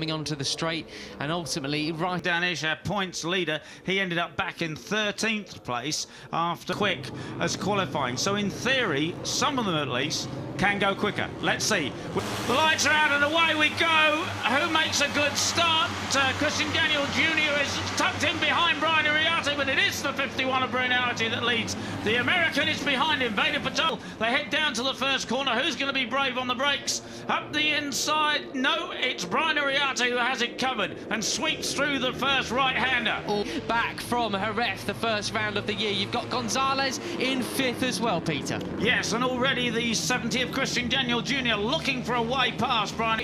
Coming onto the straight and ultimately right. Danish, our points leader, he ended up back in 13th place after quick as qualifying. So in theory, some of them at least can go quicker. Let's see. The lights are out and away we go. Who makes a good start? Christian Daniel Jr. is tucked in behind Brian Iriarte, but it is the 51 of Iriarte that leads. The American is behind him, Veda Ega. They head down to the first corner. Who's going to be brave on the brakes? Up the inside, no, it's Brian Iriarte who has it covered and sweeps through the first right-hander. Back from Jerez, the first round of the year. You've got Gonzalez in 5th as well, Peter. Yes, and already the 70 of Christian Daniel Jr. looking for a way past Brian.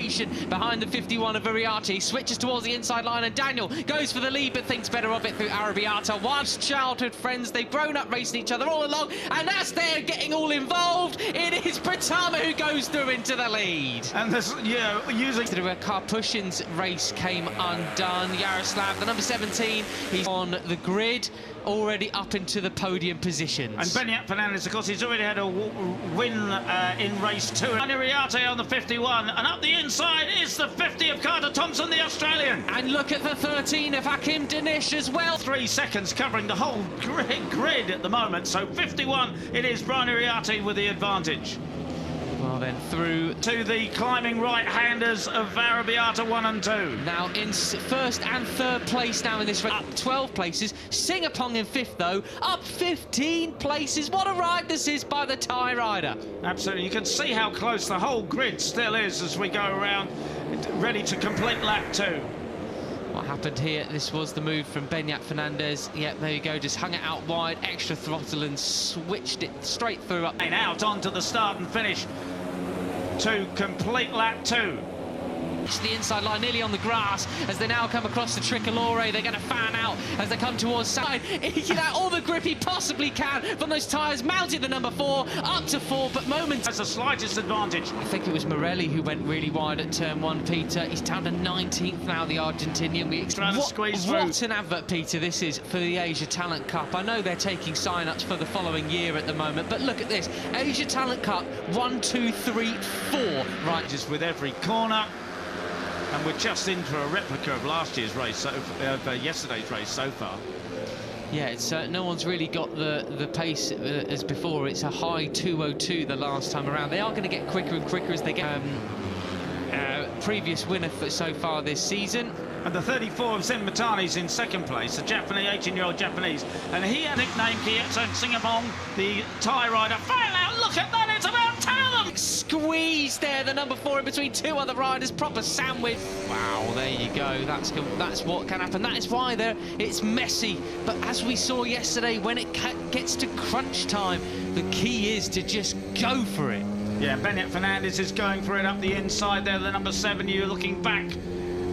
Behind the 51 of Iriarte, switches towards the inside line, and Daniel goes for the lead but thinks better of it through Iriarte. Once childhood friends, they've grown up racing each other all along, and as they're getting all involved, it is Pertama who goes through into the lead. And this, yeah, using Karpushin's race came undone. Yaroslav, the number 17, he's on the grid, already up into the podium positions. And Benyat Fernandez, of course, he's already had a win in race 2. And Iriarte on the 51, and up the inside is the 50 of Carter Thompson, the Australian. And look at the 13 of Hakim Danish as well. 3 seconds covering the whole grid at the moment. So 51, it is Brian Iriarte with the advantage. Well then, through to the climbing right-handers of Iriarte 1 and 2. Now in 1st and 3rd place now in this race, up 12 places. Singapong in 5th though, up 15 places. What a ride this is by the Thai rider. Absolutely, you can see how close the whole grid still is as we go around, ready to complete lap 2. What happened here, this was the move from Benyat Fernandez. Yep, there you go, just hung it out wide, extra throttle and switched it straight through. And out onto the start and finish to complete lap 2. The inside line nearly on the grass as they now come across the Tricolore. They're going to fan out as they come towards side. Eking out all the grip he possibly can from those tyres. Mounted the number 4 up to 4, but moments has the slightest advantage. I think it was Morelli who went really wide at turn 1, Peter. He's down to 19th now, the Argentinian. Trying to squeeze through. What an advert, Peter, this is for the Asia Talent Cup. I know they're taking sign-ups for the following year at the moment, but look at this. Asia Talent Cup, 1, 2, 3, 4. Right, just with every corner. And we're just in for a replica of last year's race, yesterday's race so far. Yeah, it's no one's really got the pace as before. It's a high 2:02 the last time around. They are going to get quicker and quicker as they get. Previous winner so far this season. And the 34 of Zen Matani's in 2nd place, a Japanese, 18-year-old Japanese. And he had nicknamed Kietsu Singapong, the Thai rider. Final, look at that, it's about 10 of them! Squeezed there, the number 4 in between 2 other riders, proper sandwich. Wow, there you go, that's what can happen. That is why it's messy. But as we saw yesterday, when it gets to crunch time, the key is to just go for it. Yeah, Benyat Fernandez is going for it up the inside there, the number 7, you're looking back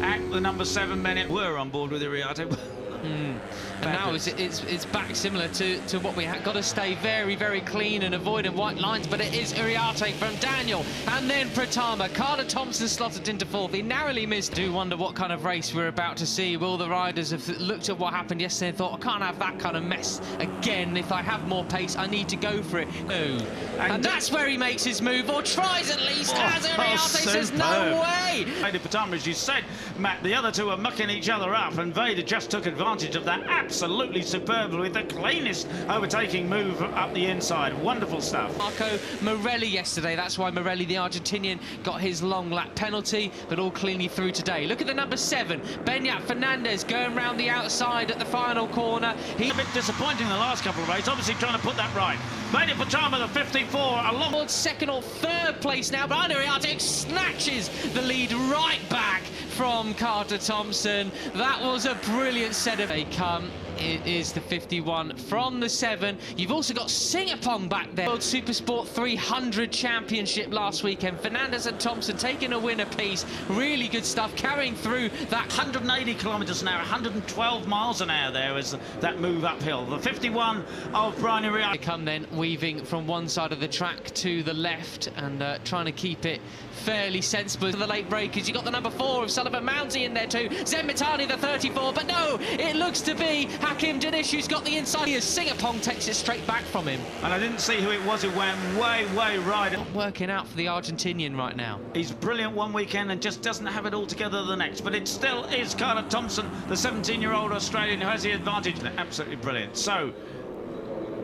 at the number 7, Benyat. We're on board with Iriarte. And now it's back similar to what we had. Got to stay very, very clean and avoiding white lines, but it is Iriarte from Daniel. And then Pertama. Carter Thompson slotted into 4th. He narrowly missed. Do wonder what kind of race we're about to see. Will the riders have looked at what happened yesterday and thought, I can't have that kind of mess again. If I have more pace, I need to go for it. No. And that's where he makes his move, or tries at least, as Iriarte says, no way. Veda Pertama, as you said, Matt, the other two are mucking each other up, and Veda just took advantage of that absolutely superb with the cleanest overtaking move up the inside. Wonderful stuff. Marco Morelli yesterday, that's why Morelli, the Argentinian, got his long lap penalty, but all cleanly through today. Look at the number 7, Benyat Fernandez, going round the outside at the final corner. He's a bit disappointing the last couple of races, obviously trying to put that right. Veda Pertama, the 54, along 2nd or 3rd place now. Brian Iriarte snatches the lead right back from Carter Thompson. That was a brilliant set of... They come. It is the 51 from the 7. You've also got Singapong back there. World Supersport 300 Championship last weekend. Fernandez and Thompson taking a win apiece. Really good stuff, carrying through that 180 kilometres an hour, 112 miles an hour there as that move uphill. The 51 of Brian Iriarte. They come then weaving from one side of the track to the left and trying to keep it fairly sensible. For the late breakers, you got the number 4 of Sullivan. Oliver Mounsey in there too. Zenmitani the 34, but no, it looks to be Hakim Dinish who's got the inside. As Singapong takes it straight back from him. And I didn't see who it was who went way right. Not working out for the Argentinian right now. He's brilliant one weekend and just doesn't have it all together the next, but it still is Carter Thompson, the 17-year-old Australian who has the advantage. Absolutely brilliant. So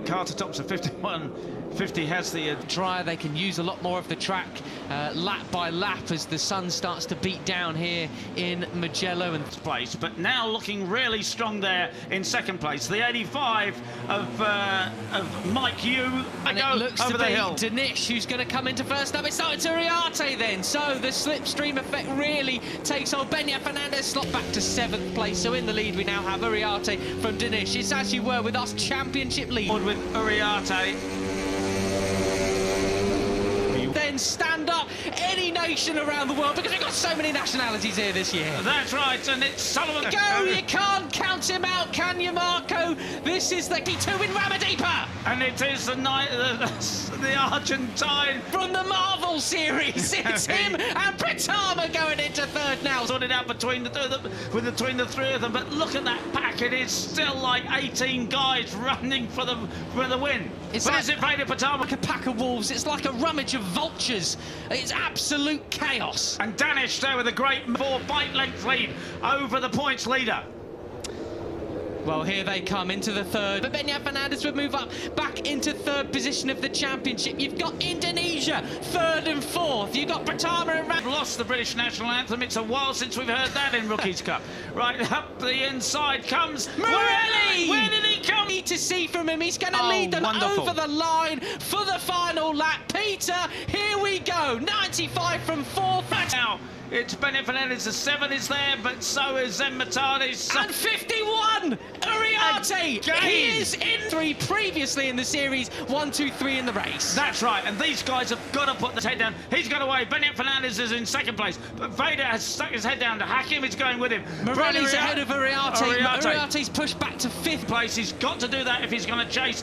Carter Thompson 51.50 has the drier. They can use a lot more of the track lap by lap as the sun starts to beat down here in Mugello and place, but now looking really strong there in second place. The 85 of Mike Yu, and it looks over to the be hill. Dinish who's going to come into first up. It's Uriarte then, so the slipstream effect really takes on. Benya Fernandez slot back to 7th place, so in the lead we now have Uriarte from Dinish. It's as you were with us, championship lead with Uriarte. Then stand up any nation around the world, because we've got so many nationalities here this year. That's right, and it's Sullivan. Go, you can't count him out, can you, Marco? This is the T2 in Ramadipa. And it is the Argentine from the Marvel series. It's him and Pertama going into third now. Sorted out between the three of them, but look at that pack. It is still like 18 guys running for the win. Is it Veda Pertama? Like a pack of wolves. It's like a rummage of vultures. It's absolute chaos. And Danish there with a great 4-bite length lead over the points leader. Well, here they come into the third. But Benya Fernandez would move up back into third position of the championship. You've got Indonesia, third and fourth. You've got Pertama and Ram. Lost the British national anthem. It's a while since we've heard that in Rookies Cup. Right up the inside comes Morelli! Where did he come? Need to see from him. He's going to lead them over the line for the final lap. Peter, here we go. 95 from fourth. Now, it's Benya Fernandez. The 7 is there, but so is Zenmitani. And 51! Uriarte! He is in 3 previously in the series. 1, 2, 3 in the race. That's right, and these guys have got to put their head down. He's got away. Benya Fernandez is in second place, but Veda has stuck his head down to Hakim. Is going with him. Morelli's ahead of Uriarte. Uriarte's pushed back to 5th place. He's got to do that if he's going to chase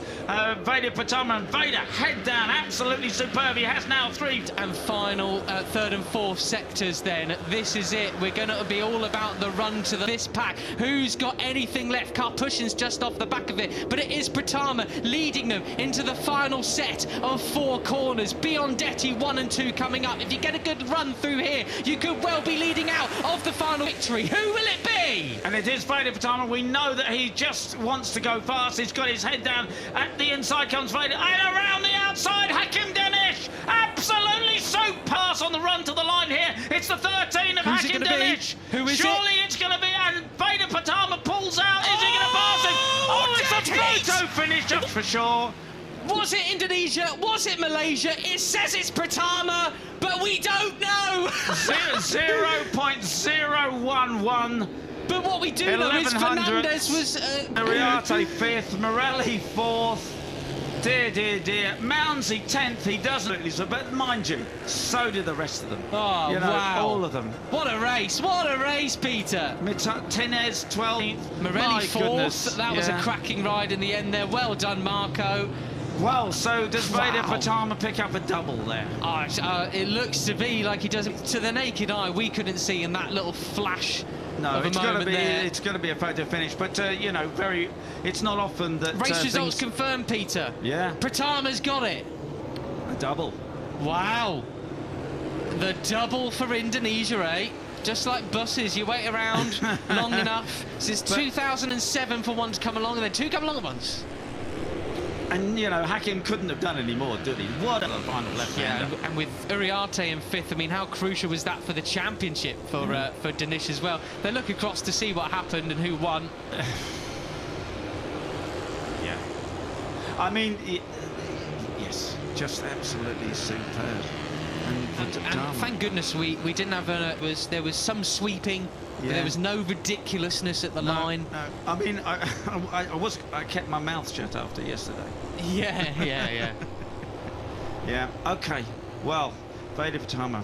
Veda Pertama. And Veda, head down, absolutely superb. He has now 3. And final 3rd and 4th sectors then. This is it. We're going to be all about the run to this pack. Who's got anything left? Karpushin's just off the back of it, but it is Pertama leading them into the final set of 4 corners. Biondetti 1 and 2 coming up. If you get a good run through here, you could well be leading out of the final victory. Who will it be? And it is Veda Pertama. We know that he just wants to go fast. He's got his head down. At the inside comes Veda, and around the outside, Hakim Dinish. Absolutely so pass on the run to the line here. It's the 13 of Hakim Dinish. Who is Surely it's going to be, and Veda Pertama pulls out. Is he going to pass him? Oh, it's a photo finish, just for sure. Was it Indonesia? Was it Malaysia? It says it's Pertama, but we don't know. 0.011. But what we do know is Fernandez was... Uriarte 5th, Morelli 4th. Dear. Mounsey 10th, he doesn't, but mind you, so did the rest of them. Oh, you know, wow. All of them. What a race, Peter. Tinez 12th. Morelli 4th. Goodness. That was a cracking ride in the end there. Well done, Marco. Well, so does Veda Pertama pick up a double there? It looks to be like he does. To the naked eye, we couldn't see in that little flash. No, it's going to be a photo finish, but you know, it's not often that race results confirmed, Peter. Yeah, Pertama's got it. A double. Wow, the double for Indonesia, eh? Just like buses, you wait around long enough. Since 2007 for one to come along, and then 2 come along at once. And, you know, Hakim couldn't have done any more, did he? What a final left-hander. Yeah, and with Uriarte in 5th, I mean, how crucial was that for the championship for Dinish as well? They look across to see what happened and who won. Yeah. I mean, yes, just absolutely superb. And thank goodness we didn't have there was some sweeping. Yeah. There was no ridiculousness at the line. No. I mean, I kept my mouth shut after yesterday. Yeah. Yeah. Okay. Well, Veda Pertama,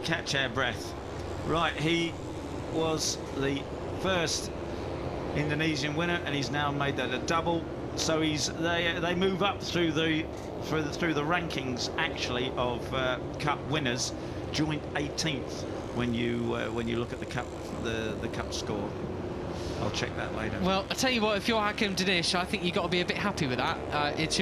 catch our breath. Right, he was the first Indonesian winner, and he's now made that a double. So they move up through the rankings actually of Cup winners, joint 18th when you look at the Cup score. I'll check that later. Well, I tell you what, if you're Hakim Dinesh, I think you've got to be a bit happy with that. It's